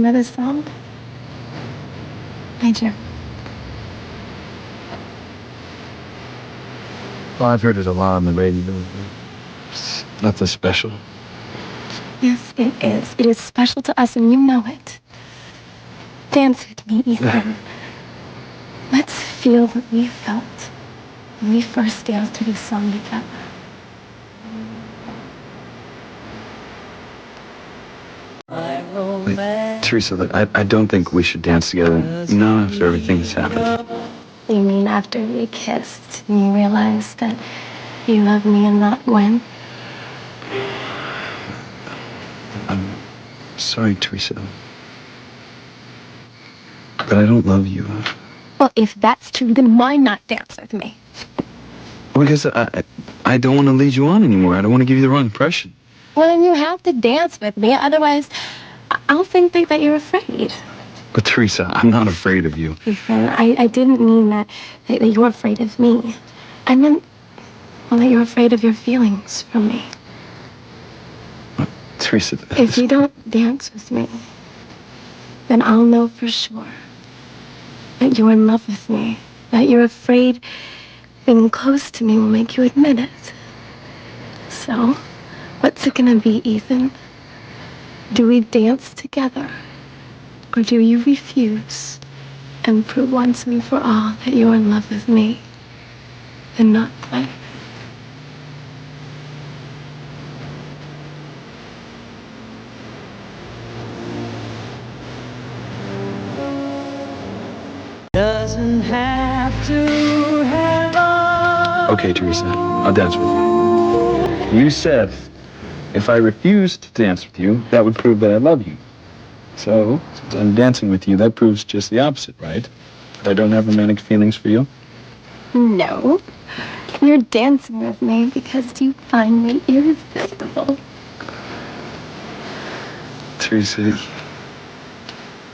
know this song? I do. Well, I've heard it a lot on the radio. It's nothing special. Yes, it is. It is special to us, and you know it. Dance with me, Ethan. Let's feel what we felt when we first danced to this song together. Wait, Teresa, look, I don't think we should dance together now after everything that's happened. You mean after we kissed and you realized that you love me and not Gwen? I'm sorry, Teresa. But I don't love you. Well, if that's true, then why not dance with me? Because I don't want to lead you on anymore. I don't want to give you the wrong impression. Well, then you have to dance with me. Otherwise, I'll think that you're afraid. But Teresa, I'm not afraid of you. Ethan, I didn't mean that you're afraid of me. I meant, well, that you're afraid of your feelings for me. Teresa, If you don't dance with me, then I'll know for sure that you're in love with me, that you're afraid being close to me will make you admit it. So, what's it gonna be, Ethan? Do we dance together? Or do you refuse and prove once and for all that you're in love with me and not Gwen? Doesn't have to have all. Okay, Teresa, I'll dance with you. You said if I refused to dance with you, that would prove that I love you. So, since I'm dancing with you, that proves just the opposite, right? That I don't have romantic feelings for you? No. You're dancing with me because you find me irresistible. Teresa,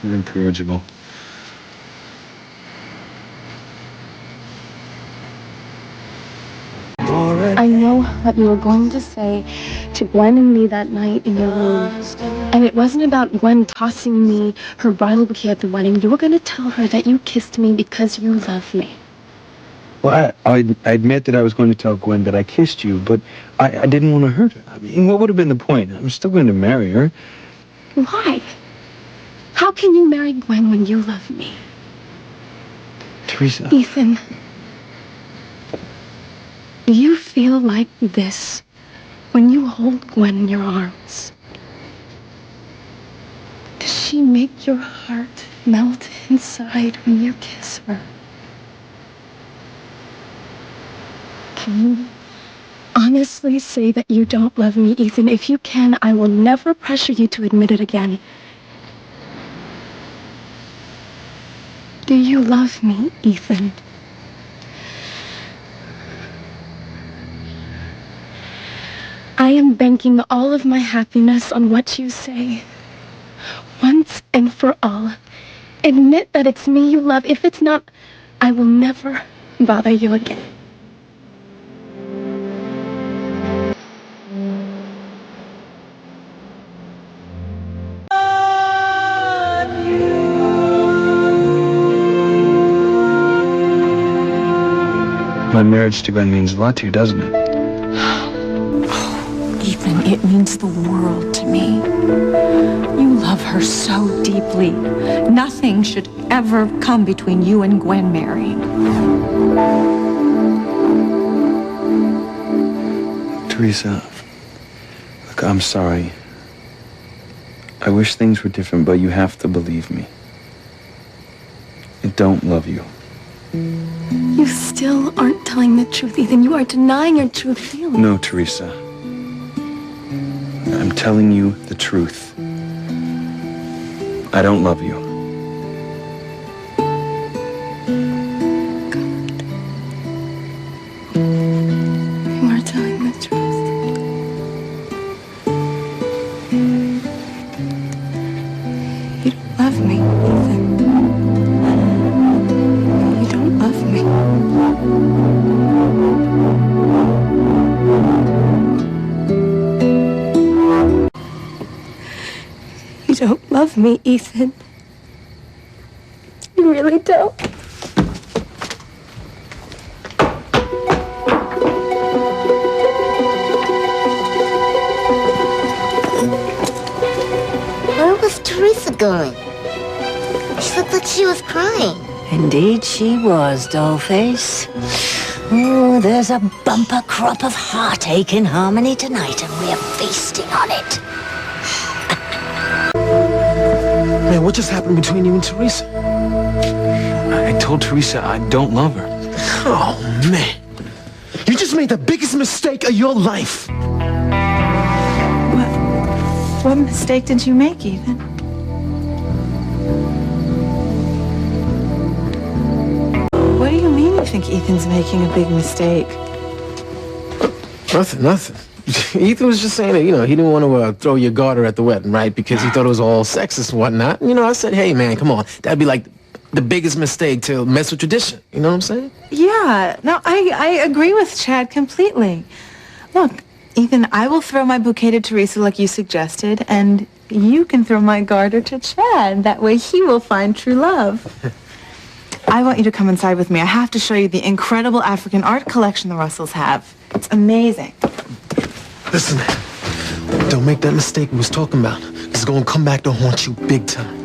you're incorrigible. I know what you were going to say to Gwen and me that night in your room. And it wasn't about Gwen tossing me her bridal bouquet at the wedding. You were going to tell her that you kissed me because you love me. Well, I admit that I was going to tell Gwen that I kissed you, but I didn't want to hurt her. I mean, what would have been the point? I'm still going to marry her. Why? How can you marry Gwen when you love me? Teresa. Ethan, do you feel like this when you hold Gwen in your arms? Does she make your heart melt inside when you kiss her? Can you honestly say that you don't love me, Ethan? If you can, I will never pressure you to admit it again. Do you love me, Ethan? I am banking all of my happiness on what you say. Once and for all, admit that it's me you love. If it's not, I will never bother you again. My marriage to Gwen means a lot to you, doesn't it? Ethan, it means the world to me. You love her so deeply. Nothing should ever come between you and Gwen marrying. Teresa, look, I'm sorry. I wish things were different, but you have to believe me. I don't love you. You still aren't telling the truth, Ethan. You are denying your true feelings. No, Teresa. I'm telling you the truth. I don't love you. You are telling the truth. You don't love me, Ethan. You don't love me. You don't love love me, Ethan. You really don't. Where was Teresa going? She looked like she was crying. Indeed she was, Dollface. Oh, there's a bumper crop of heartache in Harmony tonight, and we're feasting on it. Man, what just happened between you and Teresa? I told Teresa I don't love her. Oh, man. You just made the biggest mistake of your life. What mistake did you make, Ethan? What do you mean you think Ethan's making a big mistake? Nothing. Ethan was just saying that, he didn't want to throw your garter at the wedding, right? Because he thought it was all sexist and whatnot. I said, hey, man, come on. That'd be like the biggest mistake to mess with tradition. You know what I'm saying? Yeah, no, I agree with Chad completely. Look, Ethan, I will throw my bouquet to Teresa like you suggested, and you can throw my garter to Chad. That way he will find true love. I want you to come inside with me. I have to show you the incredible African art collection the Russells have. It's amazing. Listen, don't make that mistake we was talking about. It's going to come back to haunt you big time.